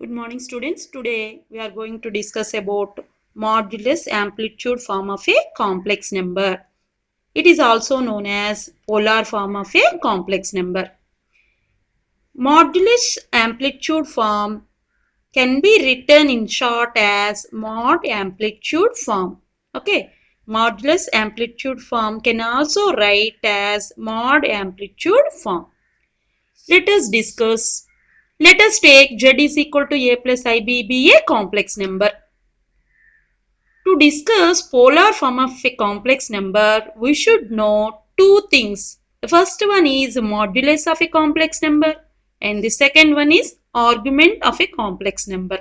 Good morning students. Today we are going to discuss about modulus amplitude form of a complex number. It is also known as polar form of a complex number. Modulus amplitude form can be written in short as mod amplitude form. Okay. Modulus amplitude form can also write as mod amplitude form. Let us discuss. Let us take z is equal to a plus ib be a complex number. To discuss polar form of a complex number, we should know two things. The first one is modulus of a complex number and the second one is argument of a complex number.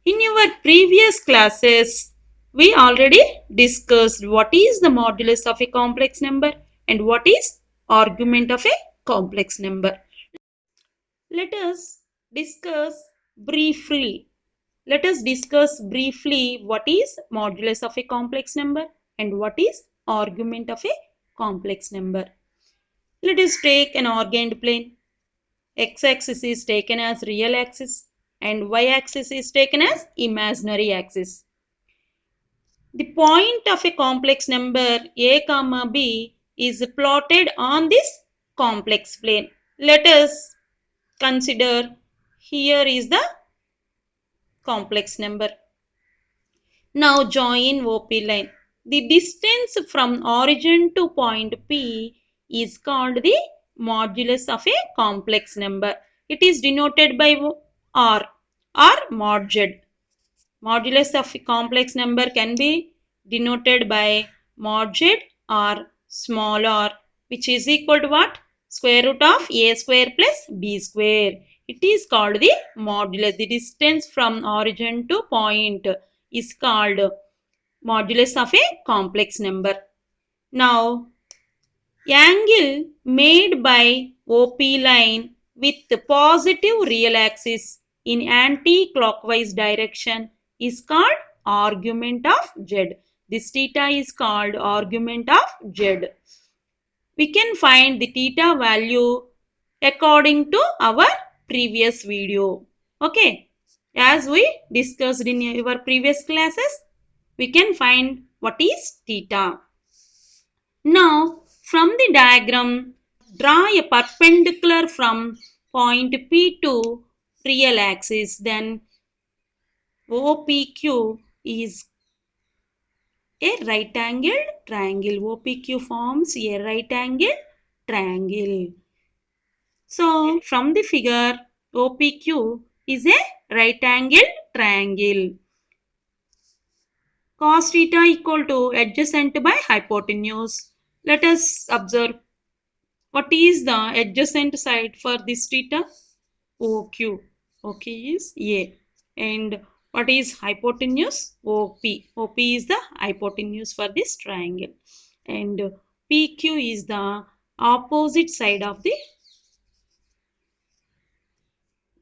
In your previous classes, we already discussed what is the modulus of a complex number and what is argument of a complex number. Let us discuss briefly. Let us discuss briefly what is modulus of a complex number and what is argument of a complex number. Let us take an ordained plane. X-axis is taken as real axis and y-axis is taken as imaginary axis. The point of a complex number a comma b is plotted on this complex plane. Let us consider here is the complex number. Now join OP line. The distance from origin to point P is called the modulus of a complex number. It is denoted by R or mod Z. Modulus of a complex number can be denoted by mod Z or small r, which is equal to what? Square root of a square plus b square. It is called the modulus. The distance from origin to point is called modulus of a complex number. Now, angle made by OP line with the positive real axis in anti-clockwise direction is called argument of Z. This theta is called argument of Z. We can find the theta value according to our previous video. Okay. As we discussed in our previous classes, we can find what is theta. Now, from the diagram, draw a perpendicular from point P to real axis. Then OPQ is a right angled triangle. OPQ forms a right angled triangle. So, from the figure, OPQ is a right angled triangle. Cos theta equal to adjacent by hypotenuse. Let us observe what is the adjacent side for this theta? OQ. OK is A. And what is hypotenuse? OP. OP is the hypotenuse for this triangle. And PQ is the opposite side of the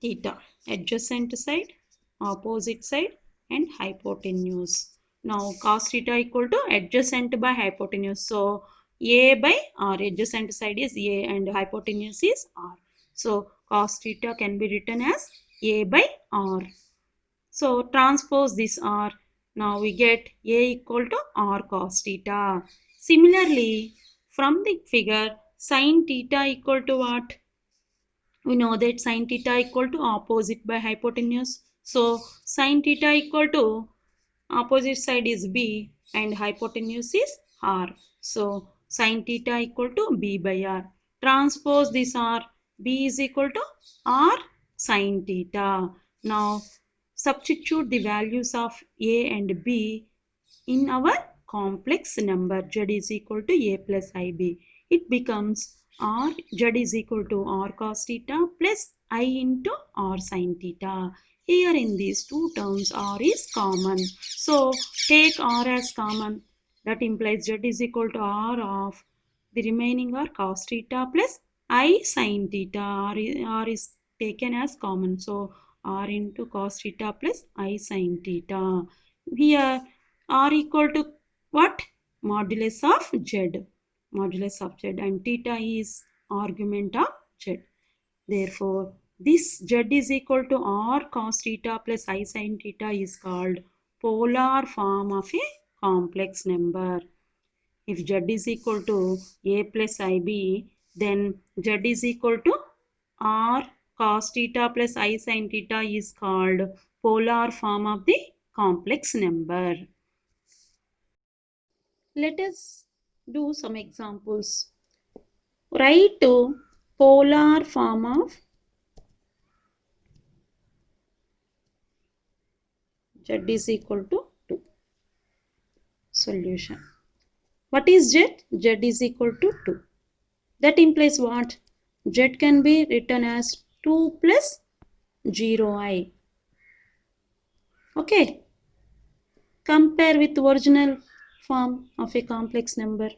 theta. Adjacent side, opposite side and hypotenuse. Now cos theta equal to adjacent by hypotenuse. So A by R, adjacent side is A and hypotenuse is R. So cos theta can be written as A by R. So transpose this R. Now we get A equal to R cos theta. Similarly, from the figure, sin theta equal to what? We know that sin theta equal to opposite by hypotenuse. So sin theta equal to opposite side is B and hypotenuse is R. So sin theta equal to B by R. Transpose this R. B is equal to R sin theta. Now substitute the values of A and B in our complex number. Z is equal to A plus IB. It becomes R, Z is equal to R cos theta plus I into R sin theta. Here in these two terms, R is common. So, take R as common. That implies Z is equal to R of the remaining R cos theta plus I sin theta. R is taken as common. So, R into cos theta plus I sin theta. Here, R equal to what? Modulus of Z. Modulus of Z and theta is argument of Z. Therefore, This z is equal to r cos theta plus I sin theta is called polar form of a complex number. If z is equal to a plus ib, then z is equal to r cos theta plus I sin theta is called polar form of the complex number. Let us do some examples. Write to polar form of z is equal to 2. Solution. What is z? Z is equal to 2. That implies what? Z can be written as 2 plus 0i. Okay. Compare with original form of a complex number.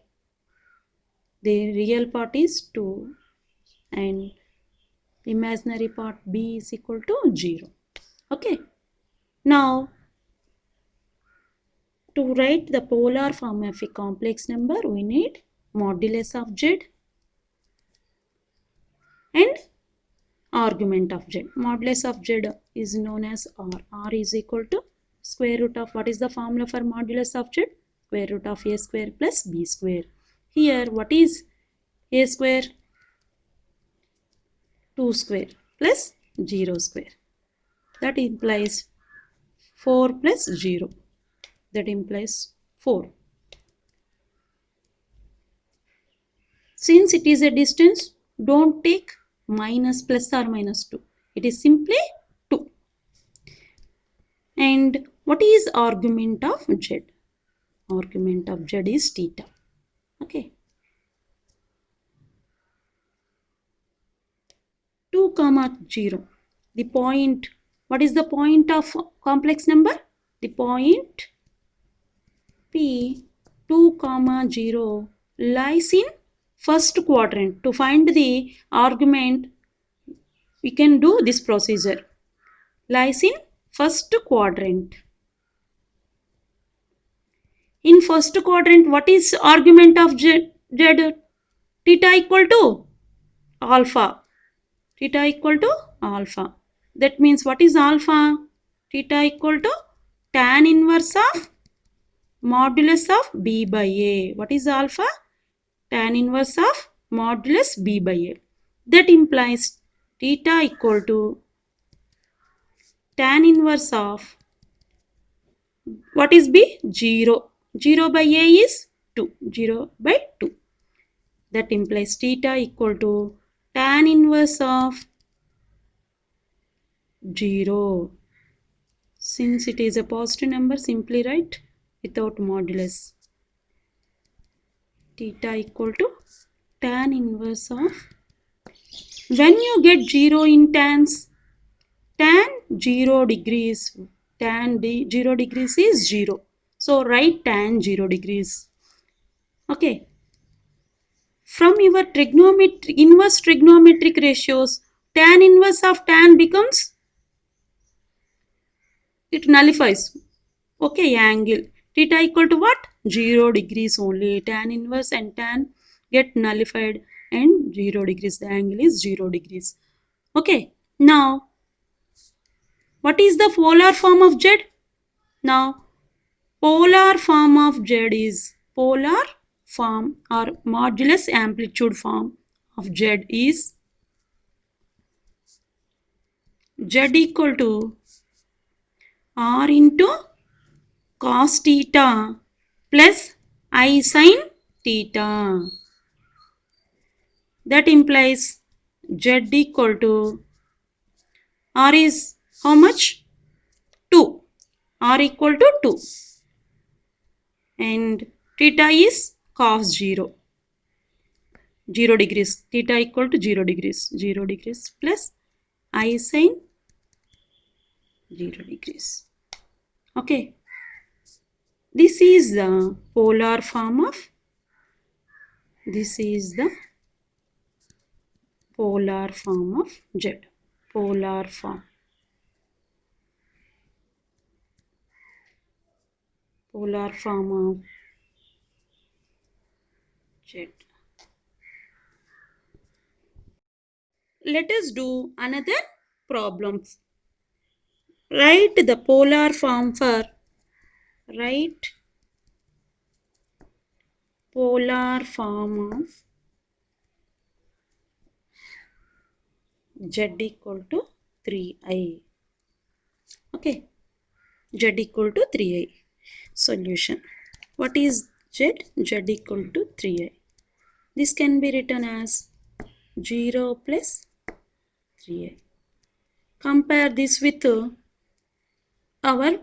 The real part is 2 and imaginary part b is equal to 0. Okay. Now, to write the polar form of a complex number, we need modulus of z and argument of z. Modulus of z is known as r. R is equal to square root of, what is the formula for modulus of z? Square root of a square plus b square. Here, what is a square? 2 square plus 0 square. That implies 4 plus 0. That implies 4. Since it is a distance, don't take minus, plus or minus 2. It is simply 2. And what is argument of z? Argument of z is theta. Okay. 2 comma 0. The point, what is the point of complex number? The point P 2 comma 0 lies in first quadrant. To find the argument, we can do this procedure. Lies in first quadrant. In first quadrant, what is argument of z? Theta equal to alpha. Theta equal to alpha. That means what is alpha? Theta equal to tan inverse of modulus of b by a. What is alpha? Tan inverse of modulus b by a. That implies theta equal to tan inverse of, what is b? 0. 0 by a is 2. 0 by 2. That implies theta equal to tan inverse of 0. Since it is a positive number, simply write without modulus. Theta equal to tan inverse of, when you get 0 in tans, tan 0 degrees, 0 degrees is 0. So write tan 0 degrees. Okay. From your inverse trigonometric ratios, tan inverse of tan becomes, it nullifies. Okay, angle. Theta equal to what? 0 degrees only. Tan inverse and tan get nullified and 0 degrees. The angle is 0 degrees. Okay. Now, what is the polar form of z? Now, polar form of z is, polar form or modulus amplitude form of z is z equal to r into cos theta plus I sin theta. That implies z equal to, r is how much? 2. R equal to 2. And theta is cos 0. 0 degrees. Theta equal to 0 degrees. 0 degrees plus I sin 0 degrees. Okay. This is the polar form of, this is the polar form of z. Polar form. Polar form of z. let us do another problem. Write the polar form for write polar form of z equal to 3i. Okay, z equal to 3i. Solution. What is z? Z equal to 3i. This can be written as 0 plus 3i. Compare this with our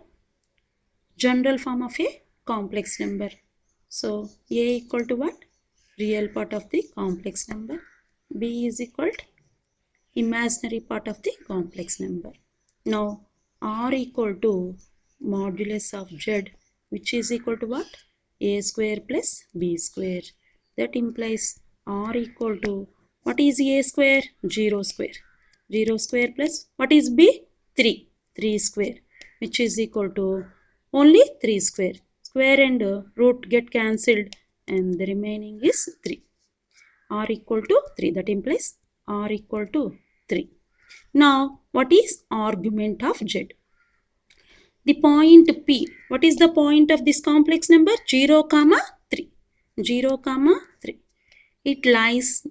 general form of a complex number. So a equal to what? Real part of the complex number. B is equal to imaginary part of the complex number. Now r equal to modulus of z, which is equal to what? A square plus b square. That implies r equal to what is a square? 0 square. 0 square plus what is b? 3. 3 square, which is equal to only 3 square. Square and root get cancelled and the remaining is 3. R equal to 3. That implies R equal to 3. Now, what is argument of Z? The point P. What is the point of this complex number? 0, 3. 0, 3. It lies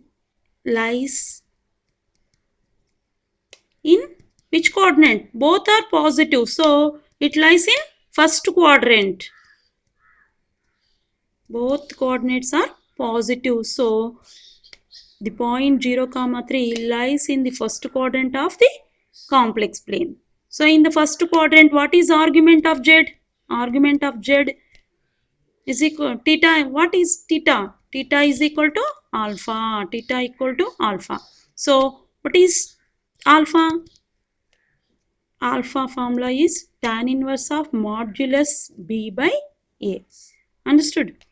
in which quadrant? Both are positive. So, it lies in first quadrant. Both coordinates are positive. So, the point 0, 3 lies in the first quadrant of the complex plane. So, in the first quadrant, what is argument of Z? Argument of Z is equal theta. What is theta? Theta is equal to alpha. Theta equal to alpha. So, what is alpha? Alpha formula is tan inverse of modulus B by A. Understood?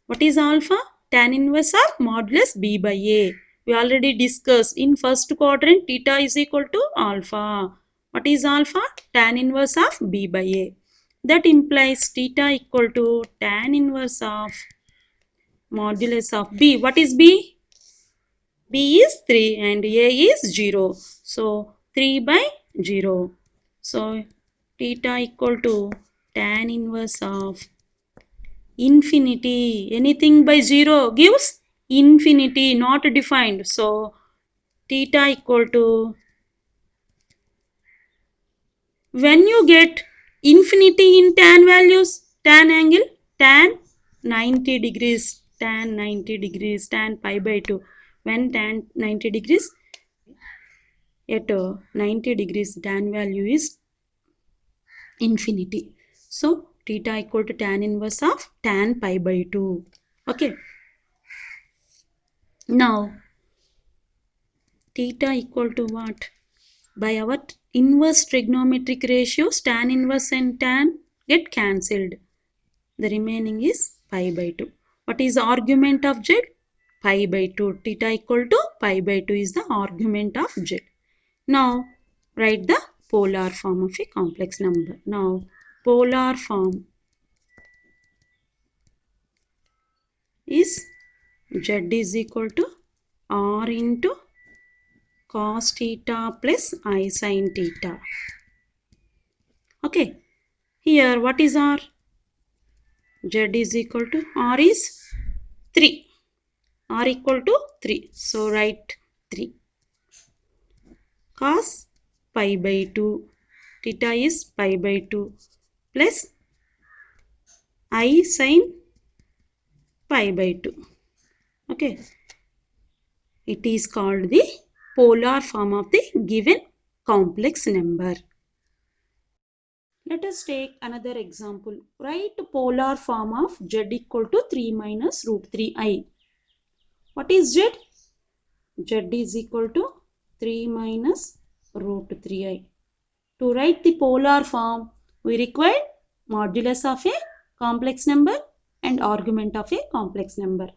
What is alpha? Tan inverse of modulus B by A. We already discussed in first quadrant theta is equal to alpha. What is alpha? Tan inverse of B by A. That implies theta equal to tan inverse of modulus of B. What is B? B is 3 and A is 0. So 3 by 0. So theta equal to tan inverse of infinity. Anything by 0 gives infinity, not defined. So theta equal to, when you get infinity in tan values, tan angle, tan 90 degrees, tan 90 degrees, tan pi by 2. When tan 90 degrees, at 90 degrees tan value is infinity. So theta equal to tan inverse of tan pi by 2. Okay. Now theta equal to what? By our inverse trigonometric ratios, tan inverse and tan get cancelled. The remaining is pi by 2. What is argument of Z? Pi by 2. Theta equal to pi by 2 is the argument of Z. Now, write the polar form of a complex number. Now, polar form is Z is equal to R into cos theta plus I sin theta. Okay. Here, what is R? Z is equal to R is 3. R equal to 3. So, write 3. Cos pi by 2. Theta is pi by 2 plus I sin pi by 2. Okay. It is called the polar form of the given complex number. Let us take another example. Write polar form of Z equal to 3 minus root 3i. What is Z? Z is equal to 3 minus root 3i. To write the polar form, we require modulus of a complex number and argument of a complex number.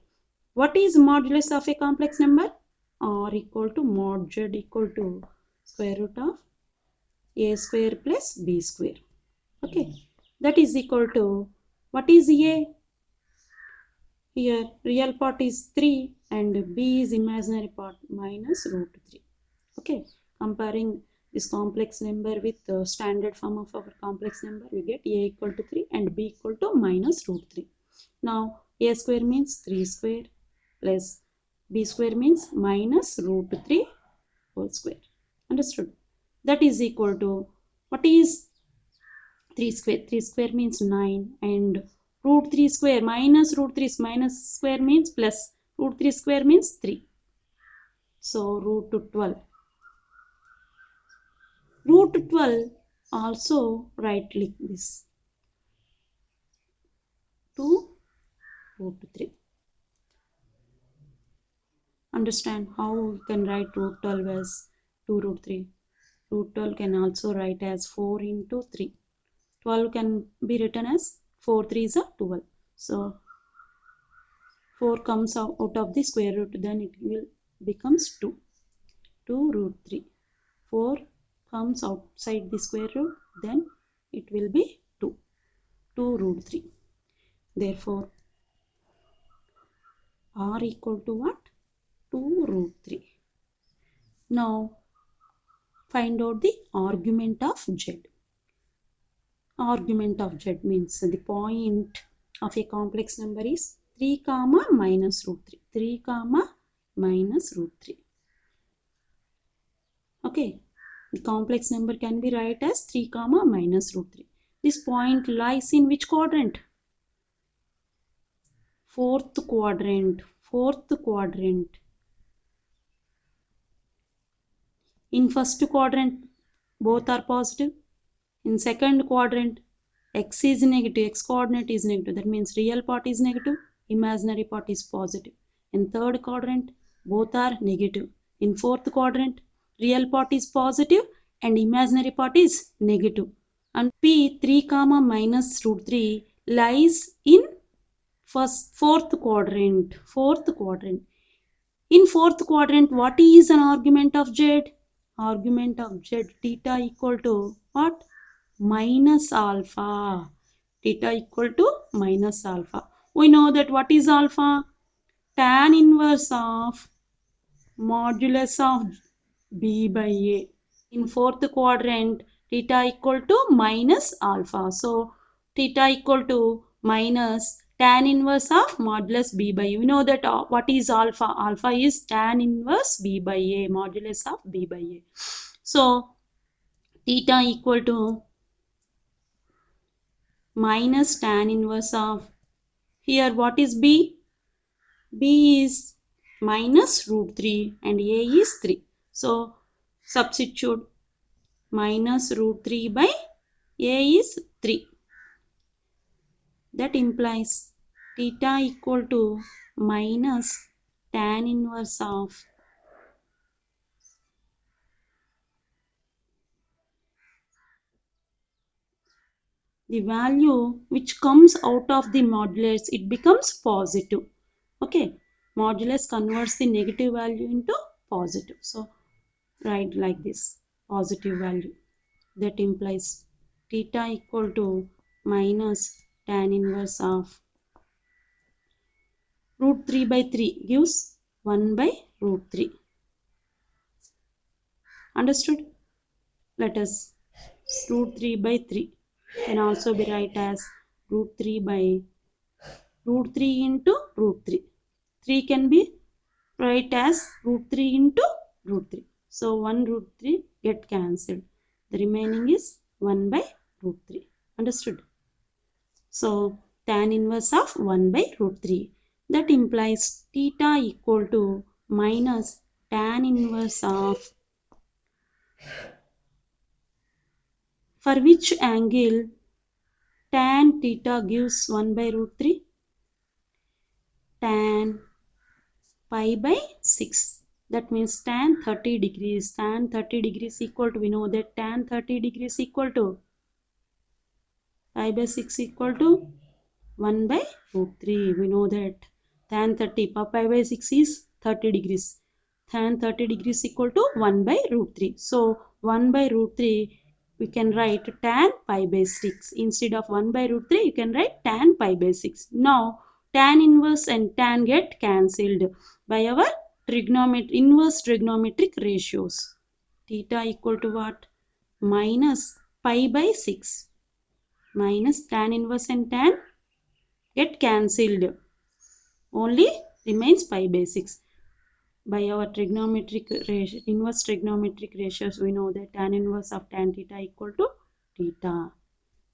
What is modulus of a complex number? R equal to mod Z equal to square root of a square plus b square. Okay, that is equal to, what is a? Here real part is 3 and b is imaginary part minus root 3. Okay, comparing this complex number with the standard form of our complex number, we get a equal to 3 and b equal to minus root 3. Now a square means 3 square plus b square means minus root 3 whole square. Understood? That is equal to, what is 3 square? 3 square means 9 and root 3 square minus root 3 minus square means plus root 3 square means 3. So root 12. Root 12 also write like this, 2 root 3. Understand how we can write root 12 as 2 root 3. Root 12 can also write as 4 into 3. 12 can be written as 4 3s are 12. So 4 comes out of the square root, then it will becomes 2. 2 root 3. 4 comes outside the square root, then it will be 2. 2 root 3. Therefore, r equal to what? 2 root 3. Now, find out the argument of z. Argument of z means the point of a complex number is 3 comma minus root 3. 3 comma minus root 3. Okay, the complex number can be written as 3 comma minus root 3. This point lies in which quadrant? Fourth quadrant. Fourth quadrant. In first quadrant, both are positive. In second quadrant, x is negative, x coordinate is negative. That means real part is negative, imaginary part is positive. In third quadrant, both are negative. In fourth quadrant, real part is positive and imaginary part is negative. And P 3 comma minus root 3 lies in fourth quadrant. Fourth quadrant. In fourth quadrant, what is an argument of z? Argument of z, theta equal to what? Minus alpha. Theta equal to minus alpha. We know that what is alpha? Tan inverse of modulus of b by a. In fourth quadrant, theta equal to minus alpha. So, theta equal to minus tan inverse of modulus b by a. We know that what is alpha? Alpha is tan inverse b by a, modulus of b by a. So, theta equal to minus tan inverse of, here what is b? B is minus root 3 and a is 3. So, substitute minus root 3 by a is 3. That implies theta equal to minus tan inverse of the value which comes out of the modulus, it becomes positive. Okay, modulus converts the negative value into positive. So, write like this, positive value. That implies theta equal to minus tan inverse of root 3 by 3 gives 1 by root 3. Understood? Let us, root 3 by 3 can also be write as root 3 by root 3 into root 3. 3 can be write as root 3 into root 3. So 1 root 3 get cancelled. The remaining is 1 by root 3. Understood? So tan inverse of 1 by root 3. That implies theta equal to minus tan inverse of, for which angle tan theta gives 1 by root 3? Tan pi by 6. That means tan 30 degrees. Tan 30 degrees equal to, we know that tan 30 degrees equal to pi by 6 equal to 1 by root 3. We know that tan 30, pi by 6 is 30 degrees. Tan 30 degrees equal to 1 by root 3. So 1 by root 3 we can write tan pi by 6. Instead of 1 by root 3 you can write tan pi by 6. Now tan inverse and tan get cancelled by our inverse trigonometric ratios. theta equal to what? Minus pi by 6. Minus tan inverse and tan get cancelled. Only remains pi by 6. By our inverse trigonometric ratios, we know that tan inverse of tan theta equal to theta.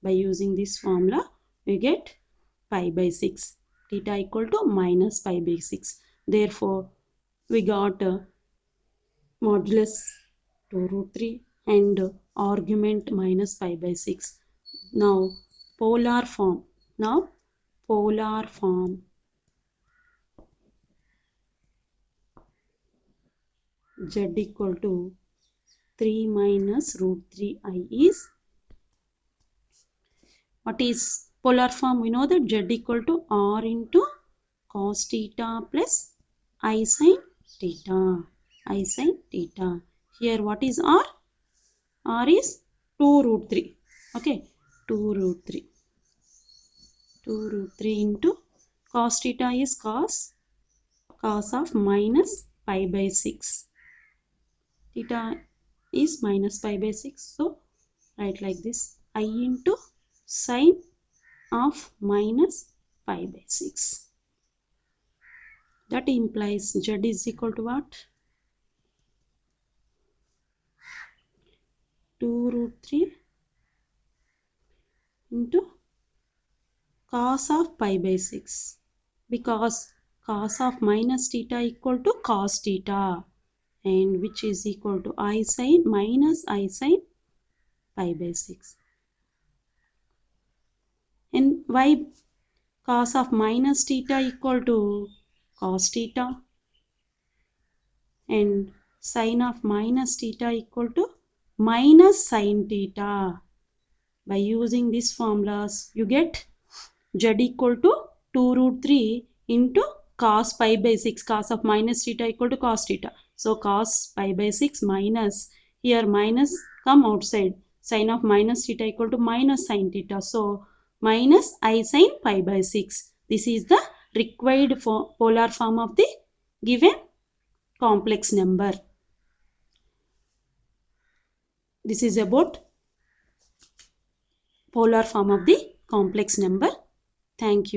By using this formula, we get pi by 6. Theta equal to minus pi by 6. Therefore, we got modulus 2 root 3 and argument minus pi by 6. Now, polar form. Now, polar form. Z equal to 3 minus root 3i is, what is polar form? We know that Z equal to R into cos theta plus I sin theta. I sin theta. Here what is R? R is 2 root 3. Okay, 2 root 3. 2 root 3 into cos theta is cos of minus pi by 6. Theta is minus pi by 6. So, write like this. I into sine of minus pi by 6. That implies Z is equal to what? 2 root 3 into cos of pi by 6. Because cos of minus theta equal to cos theta, and which is equal to I sin minus I sin pi by 6. And why cos of minus theta equal to cos theta and sin of minus theta equal to minus sin theta? By using these formulas, you get Z equal to 2 root 3 into cos pi by 6. Cos of minus theta equal to cos theta. So cos pi by 6 minus, here minus come outside. Sin of minus theta equal to minus sin theta. So minus I sin pi by 6. This is the required polar form of the given complex number. This is about polar form of the complex number. Thank you.